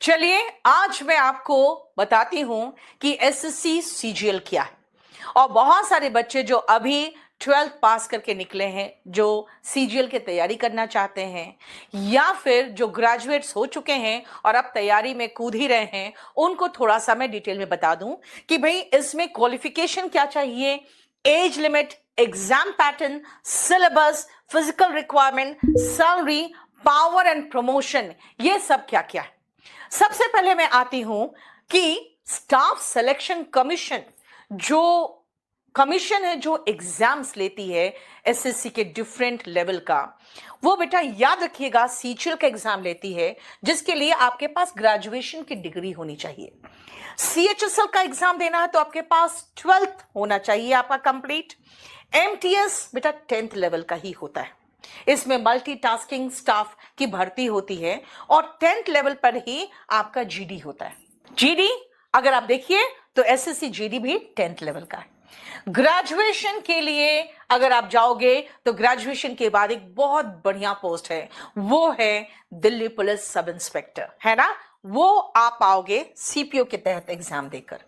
चलिए आज मैं आपको बताती हूं कि एसएससी सीजीएल क्या है। और बहुत सारे बच्चे जो अभी 12th पास करके निकले हैं, जो सीजीएल की तैयारी करना चाहते हैं, या फिर जो ग्रेजुएट्स हो चुके हैं और अब तैयारी में कूद ही रहे हैं, उनको थोड़ा सा मैं डिटेल में बता दूं कि भाई इसमें क्वालिफिकेशन क्या चाहिए, age limit, exam pattern, syllabus, physical requirement, salary, power and promotion, ये सब क्या क्या है। सबसे पहले मैं आती हूं कि स्टाफ सिलेक्शन कमीशन जो कमीशन है, जो एग्जाम्स लेती है एसएससी के डिफरेंट लेवल का, वो बेटा याद रखिएगा सीजीएल का एग्जाम लेती है, जिसके लिए आपके पास ग्रेजुएशन की डिग्री होनी चाहिए। सीएचएसएल का एग्जाम देना है तो आपके पास 12th होना चाहिए आपका कंप्लीट। एमटीएस बेटा 10th लेवल का ही होता है। इसमें मल्टीटास्किंग स्टाफ की भर्ती होती है और 10th लेवल पर ही आपका जीडी होता है। जीडी अगर आप देखिए तो एसएससी जीडी भी 10th लेवल का है। ग्रेजुएशन के लिए अगर आप जाओगे तो ग्रेजुएशन के बाद एक बहुत बढ़िया पोस्ट है, वो है दिल्ली पुलिस सब इंस्पेक्टर, है ना। वो आप पाओगे सीपीओ के तहत एग्जाम देकर।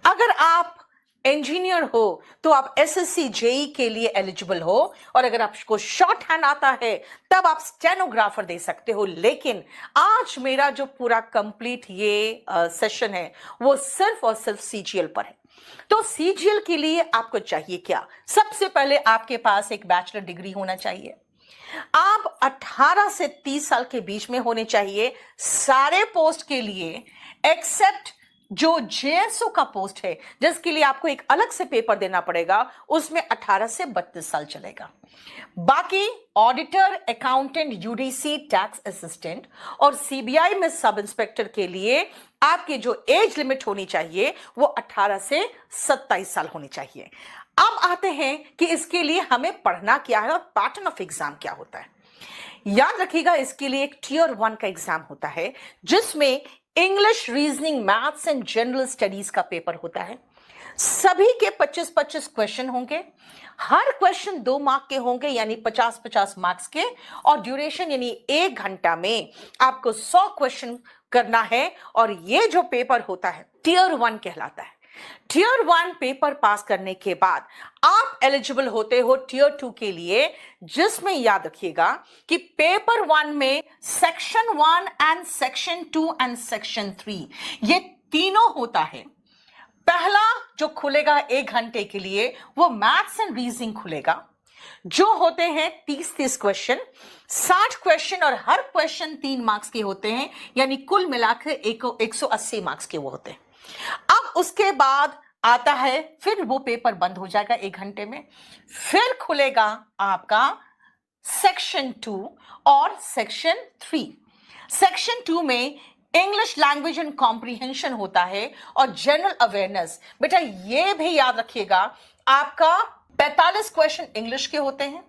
अगर आप इंजीनियर हो तो आप एसएससी जेई के लिए एलिजिबल हो, और अगर आपको शॉर्ट हैंड आता है तब आप स्टेनोग्राफर दे सकते हो। लेकिन आज मेरा जो पूरा कंप्लीट ये सेशन है वो सिर्फ और सिर्फ सीजीएल पर है। तो सीजीएल के लिए आपको चाहिए क्या? सबसे पहले आपके पास एक बैचलर डिग्री होना चाहिए। आप 18 से 30 साल के बीच में होने चाहिए सारे पोस्ट के लिए, एक्सेप्ट जो जेएसओ का पोस्ट है जिसके लिए आपको एक अलग से पेपर देना पड़ेगा, उसमें 18 से 32 साल चलेगा। बाकी auditor, accountant, UDC, tax assistant और सीबीआई में सब इंस्पेक्टर के लिए आपकी जो एज लिमिट होनी चाहिए वो 18 से 27 साल होनी चाहिए। अब आते हैं कि इसके लिए हमें पढ़ना क्या है और पैटर्न ऑफ एग्जाम क्या होता है। याद रखिएगा इसके लिए एक टियर 1 का एग्जाम होता है जिसमें English, reasoning, maths and general studies का पेपर होता है। सभी के 25-25 क्वेश्चन होंगे। हर क्वेश्चन 2 मार्क के होंगे, यानी 50-50 मार्क्स के, और ड्यूरेशन यानी 1 घंटा में आपको 100 क्वेश्चन करना है। और ये जो पेपर होता है टियर 1 कहलाता है। टियर 1 पेपर पास करने के बाद आप एलिजिबल होते हो टियर 2 के लिए, जिसमें याद रखिएगा कि पेपर 1 में section 1 and section 2 and section 3 ये तीनों होता है। पहला जो खुलेगा 1 घंटे के लिए वो मैथ्स एंड रीजनिंग खुलेगा, जो होते हैं 30-30 क्वेश्चन, 60 क्वेश्चन, और हर क्वेश्चन 3 मार्क्स के होते हैं, यानी कुल मिलाकर 180 मार्क्स के वो होते हैं। अब उसके बाद आता है, फिर वो पेपर बंद हो जाएगा 1 घंटे में, फिर खुलेगा आपका सेक्शन 2 और सेक्शन 3। सेक्शन 2 में इंग्लिश लैंग्वेज एंड कॉम्प्रिहेंशन होता है और जनरल अवेयरनेस। बेटा ये भी याद रखिएगा, आपका 45 क्वेश्चन इंग्लिश के होते हैं,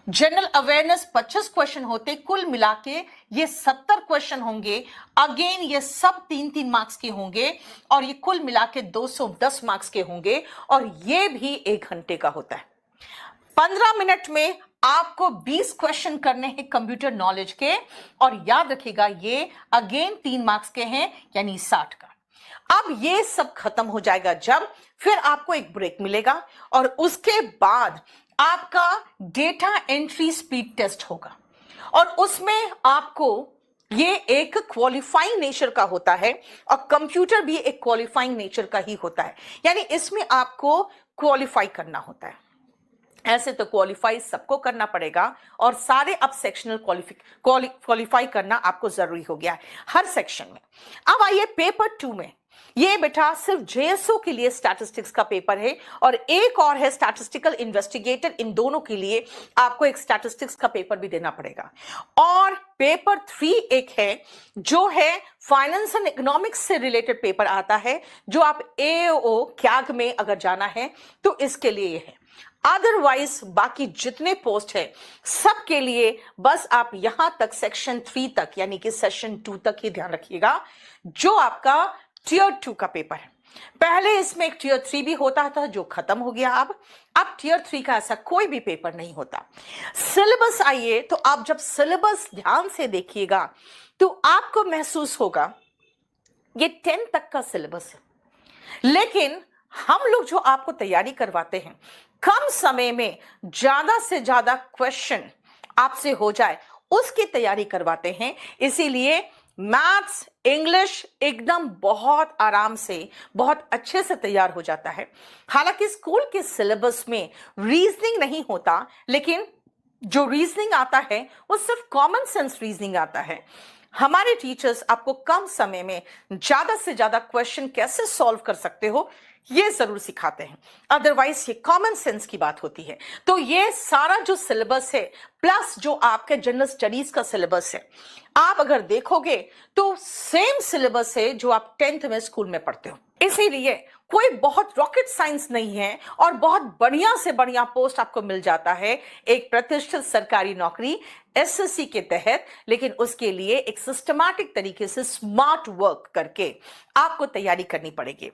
जनरल अवेयरनेस 25 क्वेश्चन होते, कुल मिला के ये 70 क्वेश्चन होंगे। अगेन ये सब 3-3 मार्क्स के होंगे और ये कुल मिला के 210 मार्क्स के होंगे, और ये भी 1 घंटे का होता है। 15 मिनट में आपको 20 क्वेश्चन करने हैं कंप्यूटर नॉलेज के, और याद रखिएगा ये अगेन 3 मार्क्स के हैं, यानी 60 का। अब ये सब खत्म हो जाएगा जब, फिर आपको एक ब्रेक मिलेगा और उसके बाद आपका डेटा एंट्री स्पीड टेस्ट होगा, और उसमें आपको ये एक क्वालिफाइंग नेचर का होता है, और कंप्यूटर भी एक क्वालिफाइंग नेचर का ही होता है, यानी इसमें आपको क्वालिफाई करना होता है। ऐसे तो क्वालिफाई सबको करना पड़ेगा, और सारे अब सेक्शनल क्वालिफाई करना आपको जरूरी हो गया है हर सेक्शन में। अब आइए पेपर 2 में, ये बेटा सिर्फ जेएसओ के लिए स्टैटिस्टिक्स का पेपर है, और एक और है स्टैटिस्टिकल इन्वेस्टिगेटर। इन दोनों के लिए आपको एक स्टैटिस्टिक्स का पेपर भी देना पड़ेगा। और पेपर 3 एक है जो है फाइनेंस एंड इकोनॉमिक्स से रिलेटेड पेपर आता है, जो आप एओ कैग में अगर जाना है तो इसके लिए है। अदरवाइज बाकी जितने पोस्ट है सबके लिए बस आप यहां तक सेक्शन 3 तक, यानी कि सेशन 2 तक ही ध्यान रखिएगा, जो आपका टियर 2 का पेपर है। पहले इसमें एक टियर 3 भी होता था जो खत्म हो गया। अब टियर 3 का ऐसा कोई भी पेपर नहीं होता। सिलेबस आइए, तो आप जब सिलेबस ध्यान से देखिएगा तो आपको महसूस होगा ये 10 तक का सिलेबस है, लेकिन हम लोग जो आपको तैयारी करवाते हैं, कम समय में ज्यादा से ज्यादा क्वेश्चन आपसे हो जाए उसकी तैयारी करवाते हैं। इसीलिए मैथ्स, इंग्लिश एकदम बहुत आराम से, बहुत अच्छे से तैयार हो जाता है। हालांकि स्कूल के सिलेबस में रीजनिंग नहीं होता, लेकिन जो रीजनिंग आता है वो सिर्फ कॉमन सेंस रीजनिंग आता है। हमारे टीचर्स आपको कम समय में ज्यादा से ज्यादा क्वेश्चन कैसे सॉल्व कर सकते हो ये जरूर सिखाते हैं, अदरवाइज ये कॉमन सेंस की बात होती है। तो ये सारा जो सिलेबस है प्लस जो आपके जनरल स्टडीज का सिलेबस है, आप अगर देखोगे तो सेम सिलेबस है जो आप 10th में स्कूल में पढ़ते हो। इसीलिए कोई बहुत रॉकेट साइंस नहीं है और बहुत बढ़िया से बढ़िया पोस्ट आपको मिल जाता है एक प्रतिष्ठित सरकारी नौकरी एसएससी के तहत। लेकिन उसके लिए एक सिस्टमैटिक तरीके से स्मार्ट वर्क करके आपको तैयारी करनी पड़ेगी।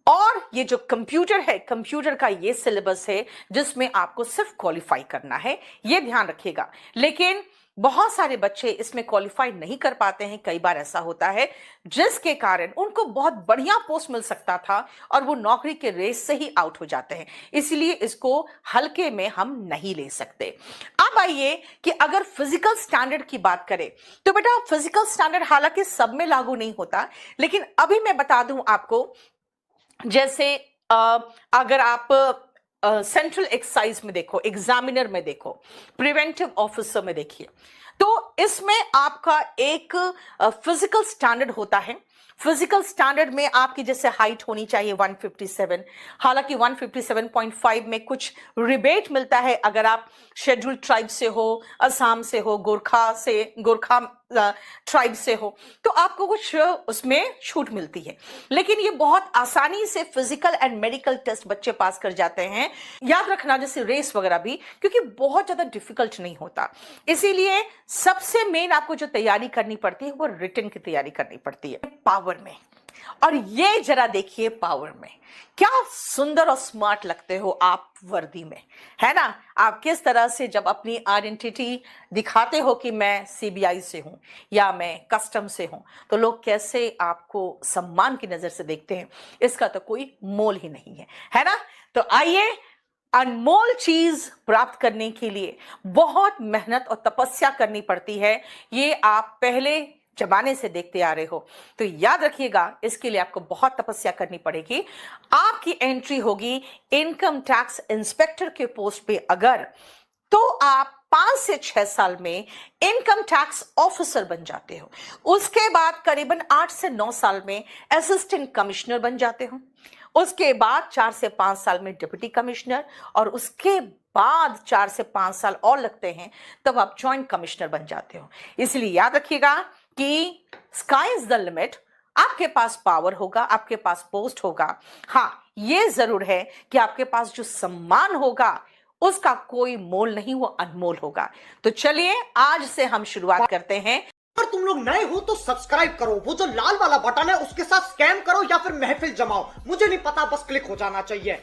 और ये जो कंप्यूटर है, कंप्यूटर का ये सिलेबस है जिसमें आपको सिर्फ क्वालिफाई करना है, ये ध्यान रखिएगा। लेकिन बहुत सारे बच्चे इसमें क्वालिफाई नहीं कर पाते हैं। कई बार ऐसा होता है जिसके कारण उनको बहुत बढ़िया पोस्ट मिल सकता था और वो नौकरी के रेस से ही आउट हो जाते हैं। इसलिए इसको हल्के में हम नहीं ले सकते। अब आइए कि अगर फिजिकल स्टैंडर्ड की बात करें तो बेटा फिजिकल स्टैंडर्ड हालांकि सब में लागू नहीं होता, लेकिन अभी मैं बता दूं आपको, जैसे अगर आप सेंट्रल एक्साइज में देखो, एग्जामिनर में देखो, प्रिवेंटिव ऑफिसर में देखिए, तो इसमें आपका एक फिजिकल स्टैंडर्ड होता है। फिजिकल स्टैंडर्ड में आपकी जैसे हाइट होनी चाहिए 157, हालांकि 157.5 में कुछ रिबेट मिलता है अगर आप शेड्यूल्ड ट्राइब से हो, असम से हो, गोरखा ट्राइब से हो, तो आपको कुछ उसमें छूट मिलती है। लेकिन ये बहुत आसानी से फिजिकल एंड मेडिकल टेस्ट बच्चे पास कर जाते हैं। याद रखना जैसे रेस वगैरह भी, क्योंकि बहुत ज्यादा डिफिकल्ट नहीं होता। इसीलिए सबसे मेन आपको जो तैयारी करनी पड़ती है वो रिटन की तैयारी करनी पड़ती है पावर में। और ये जरा देखिए पावर में क्या सुंदर और स्मार्ट लगते हो आप वर्दी में, है ना। आप किस तरह से जब अपनी आइडेंटिटी दिखाते हो कि मैं सीबीआई से हूं या मैं कस्टम से हूं, तो लोग कैसे आपको सम्मान की नजर से देखते हैं, इसका तो कोई मोल ही नहीं है ना। तो आइए, अनमोल चीज प्राप्त करने के लिए बहुत मेहनत और तपस्या करनी पड़ती है। ये आप पहले जमाने से देखते आ रहे हो, तो याद रखिएगा इसके लिए आपको बहुत तपस्या करनी पड़ेगी। आपकी एंट्री होगी इनकम टैक्स इंस्पेक्टर के पोस्ट पे अगर, तो आप 5 से 6 साल में इनकम टैक्स ऑफिसर बन जाते हो। उसके बाद करीबन 8 से 9 साल में असिस्टेंट कमिश्नर बन जाते हो। उसके बाद 4 से 5 साल में डिप्टी कमिश्नर, और उसके बाद 4 से 5 साल और लगते हैं तब आप जॉइंट कमिश्नर बन जाते हो। इसलिए याद रखिएगा कि स्काई इज द लिमिट। आपके पास पावर होगा, आपके पास पोस्ट होगा। हाँ, ये जरूर है कि आपके पास जो सम्मान होगा उसका कोई मोल नहीं, वो अनमोल होगा। तो चलिए आज से हम शुरुआत करते हैं। अगर तुम लोग नए हो तो सब्सक्राइब करो, वो जो लाल वाला बटन है उसके साथ स्कैम करो या फिर महफिल जमाओ, मुझे नहीं पता, बस क्लिक हो जाना चाहिए।